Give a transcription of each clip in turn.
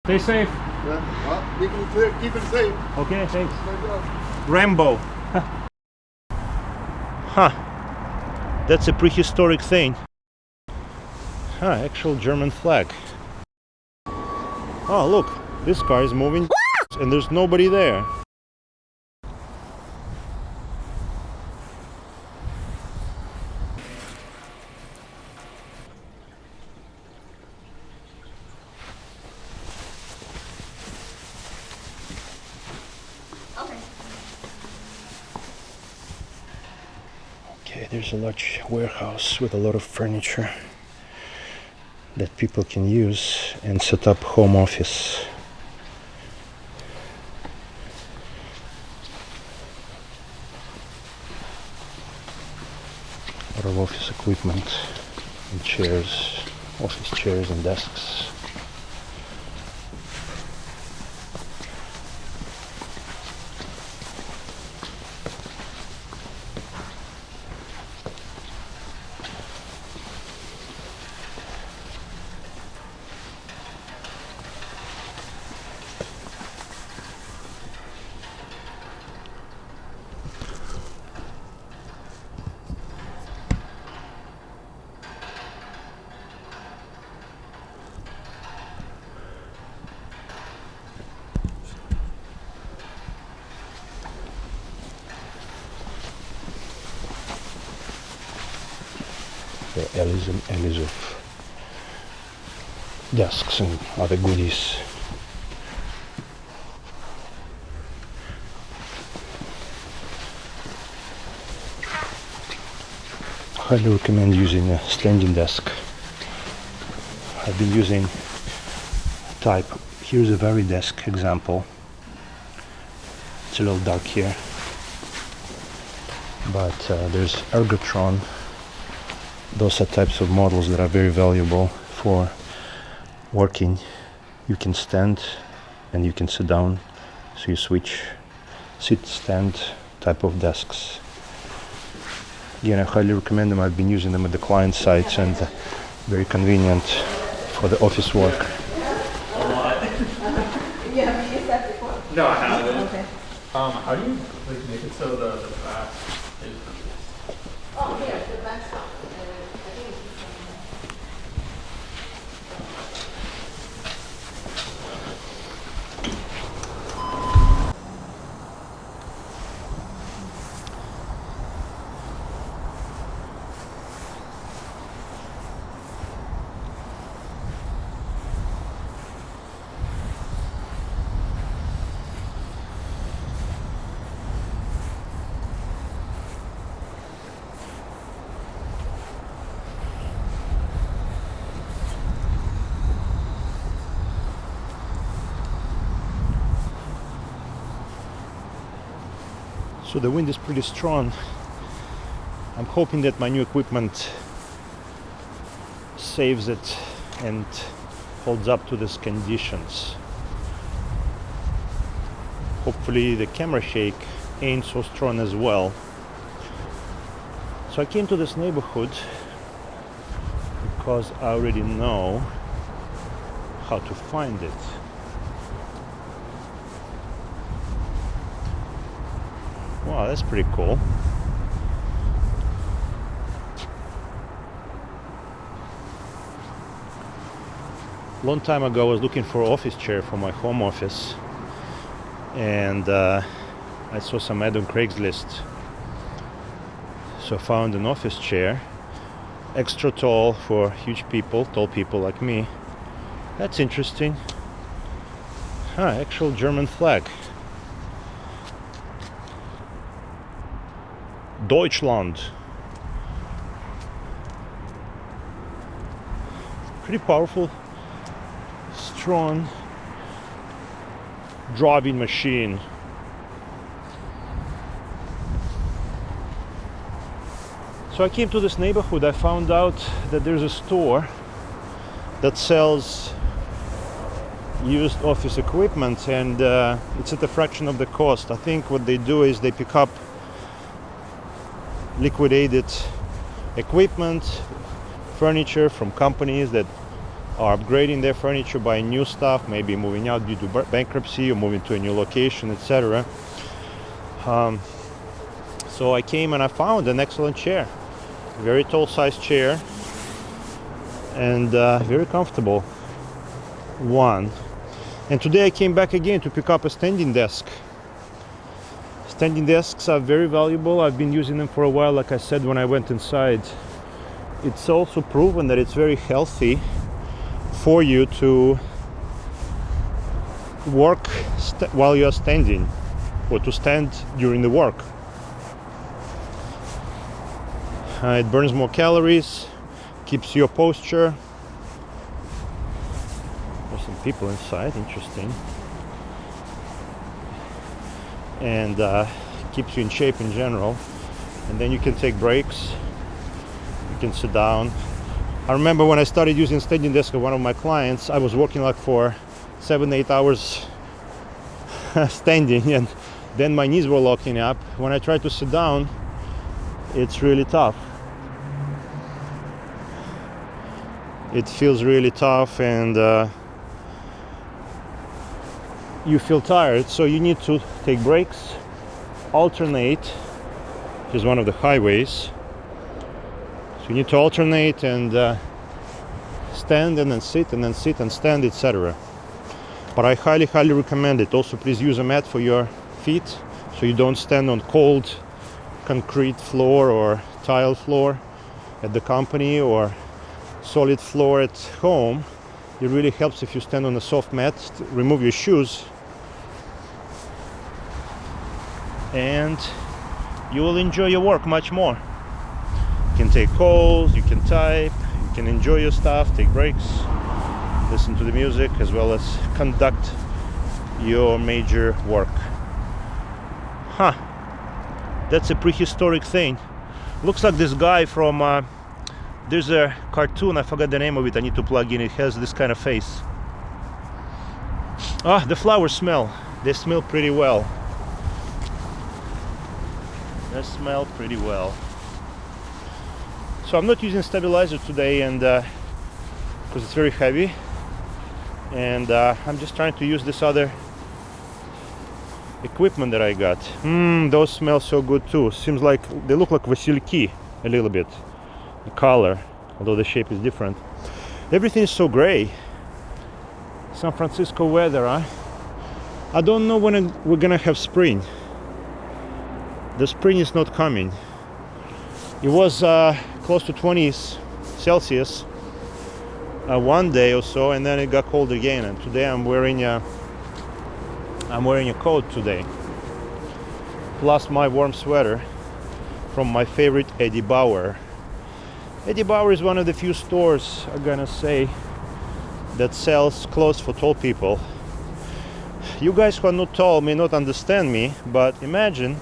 Stay safe. Yeah, well, keep it safe. Okay, thanks. Rambo. Huh. That's a prehistoric thing. Huh, actual German flag. Oh, look. This car is moving and there's nobody there. Okay, there's a large warehouse with a lot of furniture that people can use and set up home office. A lot of office equipment and chairs, office chairs and desks. The alleys and alleys of desks and other goodies. Highly recommend using a standing desk. I've been using type. Here's a Varidesk example. It's a little dark here, but there's Ergotron. Those are types of models that are very valuable for working. You can stand and you can sit down, so you switch sit stand type of desks. Again, I highly recommend them. I've been using them at the client sites and very convenient for the office work. You haven't used that before? No, I haven't. Okay. How do you make it so the back is... Oh, here, the back's up. I think it's this one. So the wind is pretty strong. I'm hoping that my new equipment saves it and holds up to these conditions. Hopefully the camera shake ain't so strong as well. So I came to this neighborhood because I already know how to find it. Wow, that's pretty cool. Long time ago I was looking for an office chair for my home office, and I saw some ad on Craigslist. So I found an office chair, extra tall for huge people, tall people like me. That's interesting. Huh, actual German flag. Deutschland. Pretty powerful, strong driving machine. So I came to this neighborhood. I found out that there's a store that sells used office equipment, and it's at a fraction of the cost. I think what they do is they pick up liquidated equipment, furniture from companies that are upgrading their furniture, buying new stuff, maybe moving out due to bankruptcy or moving to a new location, etc. So I came and I found an excellent chair, very tall size chair, and very comfortable one. And today I came back again to pick up a standing desk. Standing desks are very valuable. I've been using them for a while, like I said when I went inside. It's also proven that it's very healthy for you to work while you're standing, or to stand during the work. It burns more calories, keeps your posture. There's some people inside, interesting. And keeps you in shape in general. And then you can take breaks, you can sit down. I remember when I started using standing desk with one of my clients, I was working like for 7-8 hours standing, and then my knees were locking up. When I tried to sit down, it's really tough. It feels really tough, and you feel tired, so you need to take breaks, alternate, which is one of the highways. So you need to alternate and stand and then sit and stand, etc. But I highly recommend it. Also, please use a mat for your feet so you don't stand on cold concrete floor or tile floor at the company or solid floor at home. It really helps if you stand on a soft mat. Remove your shoes and you will enjoy your work much more. You can take calls, you can type, you can enjoy your stuff, take breaks, listen to the music, as well as conduct your major work. That's a prehistoric thing. Looks like this guy from there's a cartoon, I forgot the name of it, I need to plug in. It has this kind of face. The flowers smell. They smell pretty well. They smell pretty well. So I'm not using stabilizer today, and because it's very heavy, and I'm just trying to use this other equipment that I got. Those smell so good too. Seems like they look like Vasiliki a little bit, the color, although the shape is different. Everything is so gray. San Francisco weather, huh? I don't know when we're gonna have spring. The spring is not coming. It was close to 20s Celsius one day or so, and then it got cold again. And today I'm wearing a coat today, plus my warm sweater from my favorite Eddie Bauer. Eddie Bauer is one of the few stores, I'm gonna say, that sells clothes for tall people. You guys who are not tall may not understand me, but imagine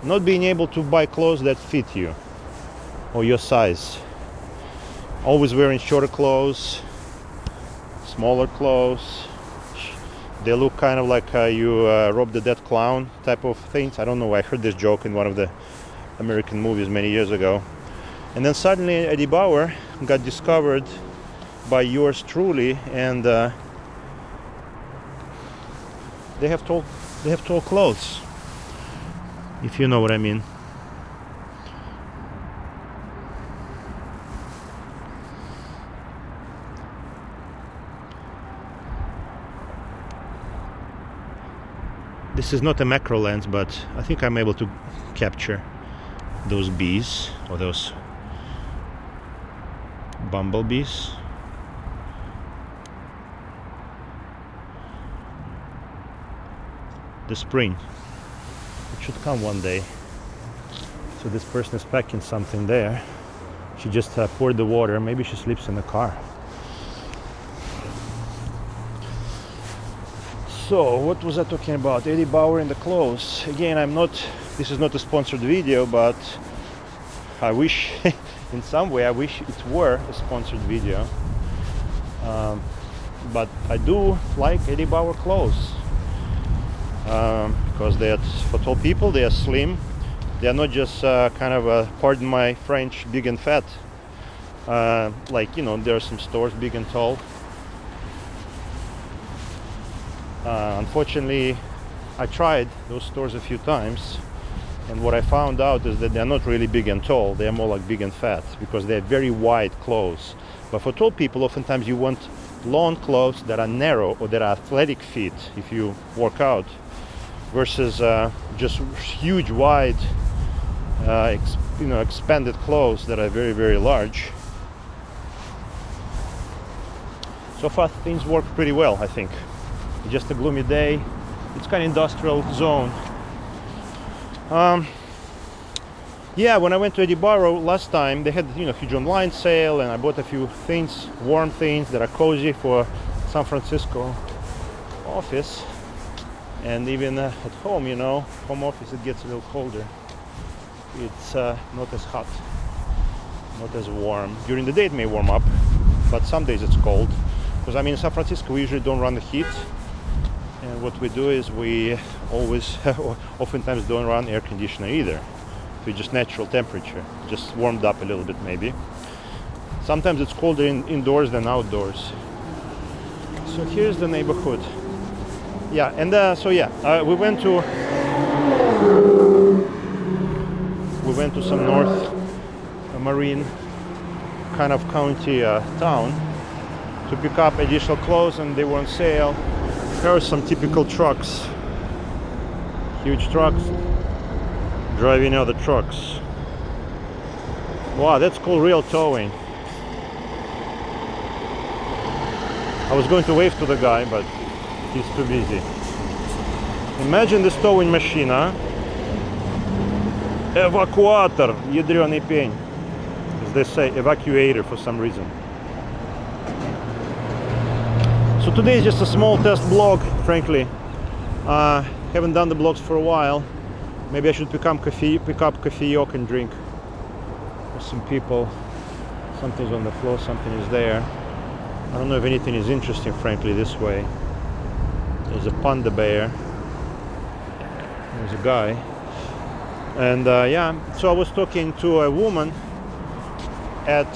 not being able to buy clothes that fit you or your size. Always wearing shorter clothes, smaller clothes. They look kind of like you robbed the dead clown type of things. I don't know, I heard this joke in one of the American movies many years ago. And then suddenly Eddie Bauer got discovered by yours truly, and they have tall clothes, if you know what I mean. This is not a macro lens, but I think I'm able to capture those bees, or those bumblebees. The spring, it should come one day. So this person is packing something there. She just poured the water. Maybe she sleeps in the car. So what was I talking about? Eddie Bauer and the clothes. Again, this is not a sponsored video, but I wish in some way I wish it were a sponsored video. But I do like Eddie Bauer clothes because they are for tall people. They are slim. They are not just kind of pardon my French, big and fat. Like, you know, there are some stores big and tall. Unfortunately, I tried those stores a few times, and what I found out is that they're not really big and tall. They're more like big and fat because they're very wide clothes. But for tall people, oftentimes you want long clothes that are narrow or that are athletic feet if you work out, versus just huge, wide, expanded clothes that are very, very large. So far, things work pretty well, I think. It's just a gloomy day. It's kind of industrial zone. Yeah, when I went to Eddie Bauer last time, they had huge online sale, and I bought a few things, warm things that are cozy for San Francisco office, and even at home, home office, it gets a little colder. It's not as hot, not as warm. During the day it may warm up, but some days it's cold. Because in San Francisco we usually don't run the heat, and what we do is we oftentimes don't run air conditioner either. So just natural temperature, just warmed up a little bit maybe. Sometimes it's colder indoors than outdoors. So here's the neighborhood. Yeah, and we went to some North Marine kind of county town to pick up additional clothes, and they were on sale. Here are some typical trucks, huge trucks driving other trucks. Wow, that's called real towing. I was going to wave to the guy, but he's too busy. Imagine this towing machine, huh? Evacuator, ядреный пень. As they say, evacuator for some reason. So today is just a small test blog, frankly. Haven't done the blogs for a while. Maybe I should pick up coffee and drink. There's some people. Something's on the floor, something is there. I don't know if anything is interesting, frankly, this way. There's a panda bear. There's a guy. And so I was talking to a woman at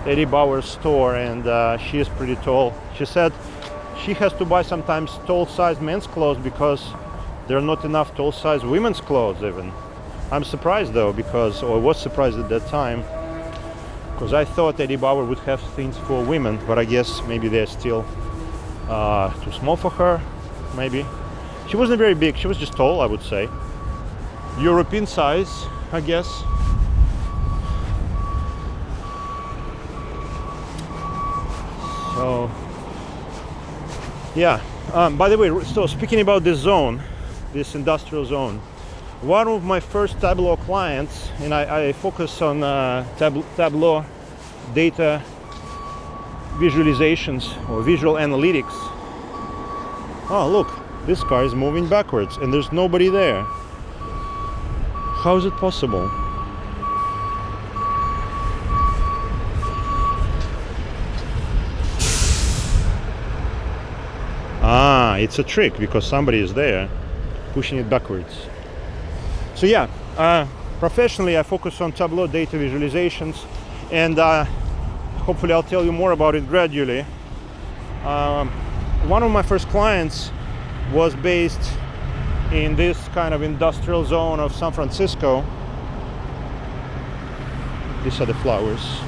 Eddie Bauer's store, and she is pretty tall. She said she has to buy sometimes tall-sized men's clothes because there are not enough tall-sized women's clothes even. I'm surprised though, I was surprised at that time, because I thought Eddie Bauer would have things for women, but I guess maybe they're still too small for her, maybe. She wasn't very big, she was just tall, I would say. European size, I guess. So, yeah. By the way, so speaking about this zone, this industrial zone, one of my first Tableau clients, and I focus on Tableau data visualizations or visual analytics. Oh, look, this car is moving backwards and there's nobody there. How is it possible? Ah, it's a trick because somebody is there pushing it backwards. So yeah, professionally I focus on Tableau data visualizations, and hopefully I'll tell you more about it gradually. One of my first clients was based in this kind of industrial zone of San Francisco. These are the flowers.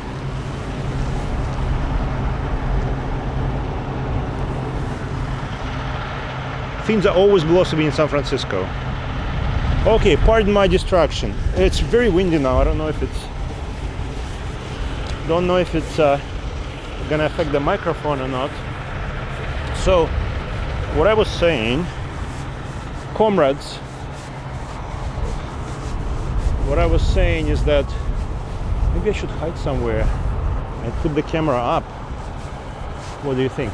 Things are always blossoming in San Francisco. Okay, pardon my distraction. It's very windy now. I don't know if it's gonna affect the microphone or not. So, what I was saying, comrades, what I was saying is that maybe I should hide somewhere and put the camera up. What do you think?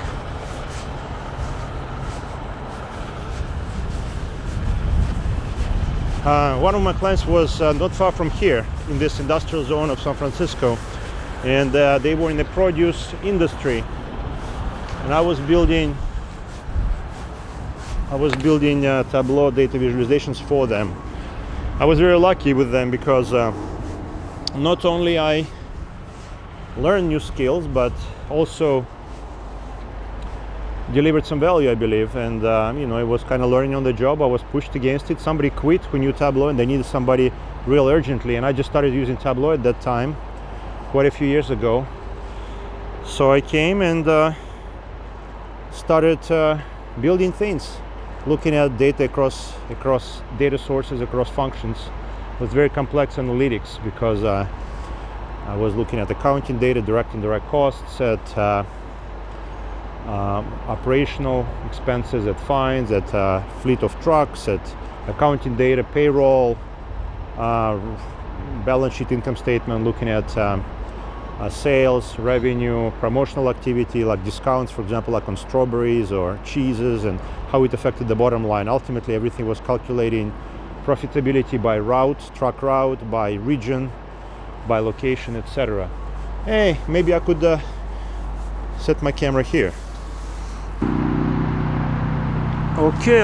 One of my clients was not far from here in this industrial zone of San Francisco, and they were in the produce industry, and I was building Tableau data visualizations for them. I was very lucky with them because not only I learned new skills, but also delivered some value, I believe. And you know, it was kind of learning on the job. I was pushed against it. Somebody quit who knew Tableau, and they needed somebody real urgently. And I just started using Tableau at that time, quite a few years ago. So I came and started building things, looking at data across data sources, across functions, with very complex analytics, because I was looking at accounting data, direct and indirect costs, at operational expenses, at fines, at fleet of trucks, at accounting data, payroll, balance sheet, income statement, looking at sales, revenue, promotional activity like discounts, for example, like on strawberries or cheeses, and how it affected the bottom line. Ultimately, everything was calculating profitability by route, truck route, by region, by location, etc. Hey, maybe I could set my camera here. Okay,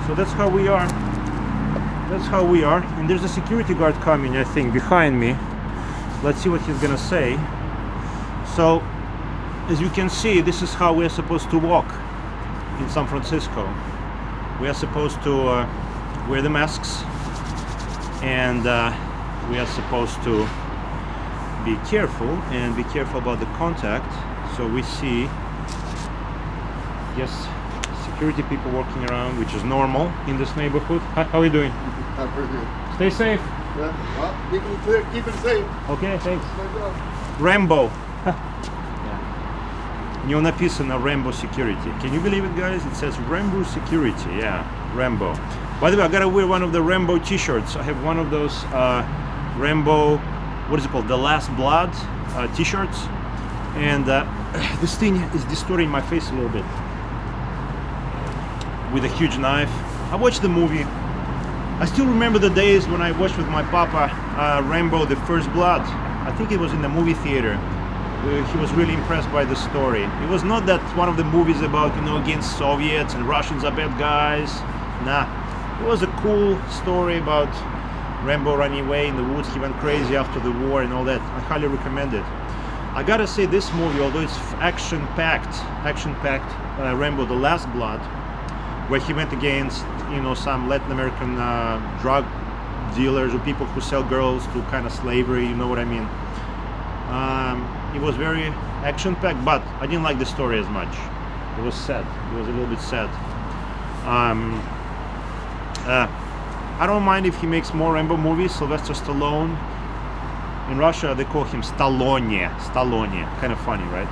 so that's how we are. That's how we are. And there's a security guard coming, I think, behind me. Let's see what he's gonna say. So, as you can see, this is how we're supposed to walk in San Francisco. We are supposed to wear the masks, and we are supposed to be careful about the contact. So we see, yes, security people walking around, which is normal in this neighborhood. Hi, how are you doing? I'm pretty good. Stay safe. Yeah. Well, keep it safe. Okay, thanks. No job. Rambo. У него написано Rambo Security. Can you believe it, guys? It says Rambo Security. Yeah, Rambo. By the way, I gotta wear one of the Rambo t-shirts. I have one of those Rambo, what is it called? The Last Blood t-shirts. And this thing is distorting my face a little bit with a huge knife. I watched the movie. I still remember the days when I watched with my papa Rambo: The First Blood. I think it was in the movie theater. He was really impressed by the story. It was not that one of the movies about, you know, against Soviets and Russians are bad guys. Nah, it was a cool story about Rambo running away in the woods. He went crazy after the war and all that. I highly recommend it. I gotta say, this movie, although it's action-packed, Rambo: The Last Blood, where he went against, you know, some Latin American drug dealers or people who sell girls to kind of slavery, you know what I mean. It was very action-packed, but I didn't like the story as much. It was sad. It was a little bit sad. I don't mind if he makes more Rambo movies. Sylvester Stallone. In Russia, they call him Stallone. Stallone. Kind of funny, right?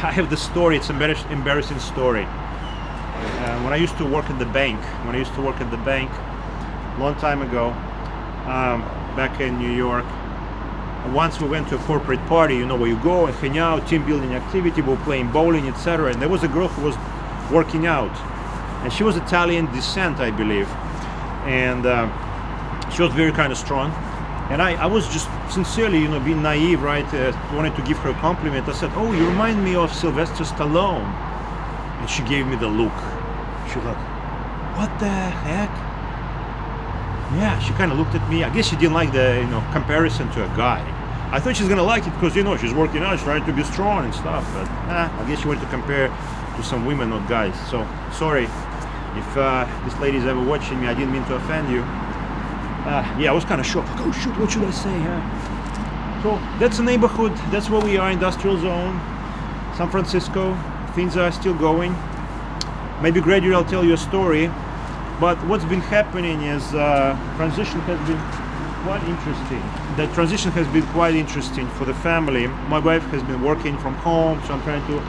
I have this story. It's an embarrassing story. When I used to work at the bank, long time ago, back in New York, once we went to a corporate party, you know, where you go and hang out, team building activity, we were playing bowling, etc. And there was a girl who was working out, and she was Italian descent, I believe, and she was very kind of strong. And I was just sincerely, you know, being naive, right? Wanted to give her a compliment. I said, "Oh, you remind me of Sylvester Stallone." And she gave me the look. She was like, "What the heck?" Yeah, she kind of looked at me. I guess she didn't like the, you know, comparison to a guy. I thought she's gonna like it because, you know, she's working out, she's trying to be strong and stuff. But I guess she wanted to compare to some women, not guys. So sorry if this lady's ever watching me. I didn't mean to offend you. Yeah, I was kind of shocked. Like, oh shoot, what should I say? So that's a neighborhood. That's where we are, industrial zone, San Francisco. Things are still going. Maybe gradually I'll tell you a story. But what's been happening is transition has been quite interesting. The transition has been quite interesting for the family. My wife has been working from home, so I'm trying to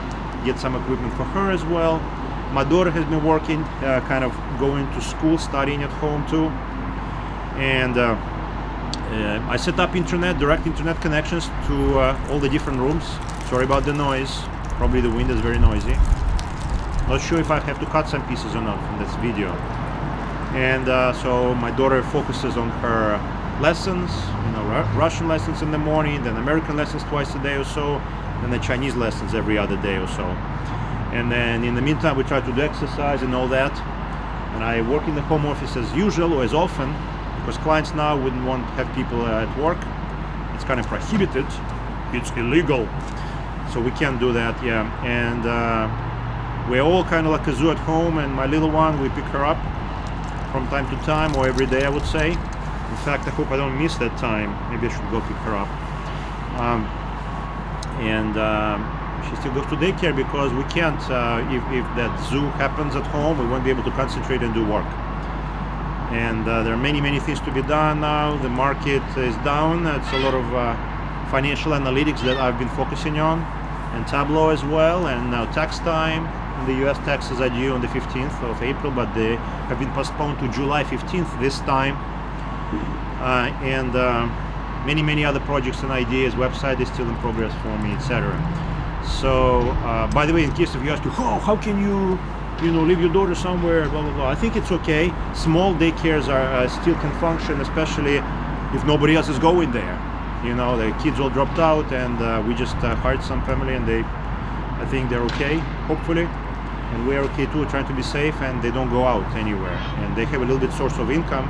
get some equipment for her as well. My daughter has been working, kind of going to school, studying at home too. And I set up direct internet connections to all the different rooms. Sorry about the noise. Probably the wind is very noisy. Not sure if I have to cut some pieces or not from this video. And so my daughter focuses on her lessons, you know, Russian lessons in the morning, then American lessons twice a day or so, and the Chinese lessons every other day or so. And then in the meantime, we try to do exercise and all that. And I work in the home office as usual or as often, because clients now wouldn't want to have people at work. It's kind of prohibited. It's illegal. so we can't do that. Yeah, and we're all kind of like a zoo at home, and my little one, we pick her up from time to time, or every day I would say. In fact, I hope I don't miss that time. Maybe I should go pick her up. She still goes to daycare because we can't, if that zoo happens at home, we won't be able to concentrate and do work. And there are many things to be done now. The market is down. It's a lot of financial analytics that I've been focusing on, and Tableau as well, and now tax time. In the US, taxes are due on the 15th of April, but they have been postponed to July 15th this time. Many other projects and ideas. Website is still in progress for me, etc. So, by the way, in case if you ask, how can you leave your daughter somewhere, blah blah blah. I think it's okay. Small daycares are still can function, especially if nobody else is going there. The kids all dropped out, and we just hired some family, and I think they're okay, hopefully, and we're okay too, trying to be safe, and they don't go out anywhere, and they have a little bit source of income,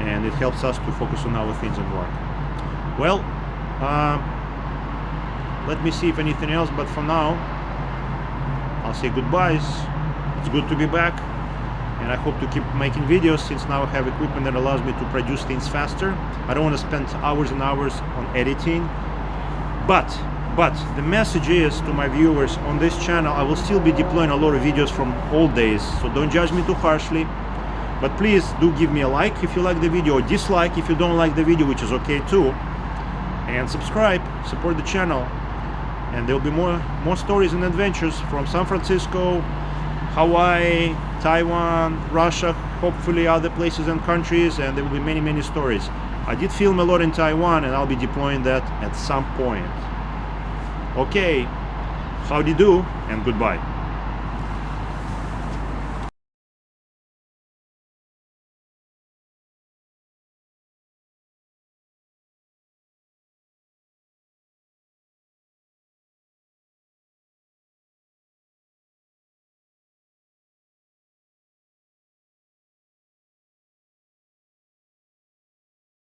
and it helps us to focus on our things and work. Well, let me see if anything else, but for now, I'll say goodbyes. It's good to be back, and I hope to keep making videos, since now I have equipment that allows me to produce things faster. I don't want to spend hours and hours on editing, but the message is to my viewers, on this channel I will still be deploying a lot of videos from old days, so don't judge me too harshly. But please do give me a like if you like the video, or dislike if you don't like the video, which is okay too. And subscribe, support the channel, and there will be more stories and adventures from San Francisco, Hawaii, Taiwan, Russia, hopefully other places and countries, and there will be many stories. I did film a lot in Taiwan, and I'll be deploying that at some point. Okay, howdy do, and goodbye.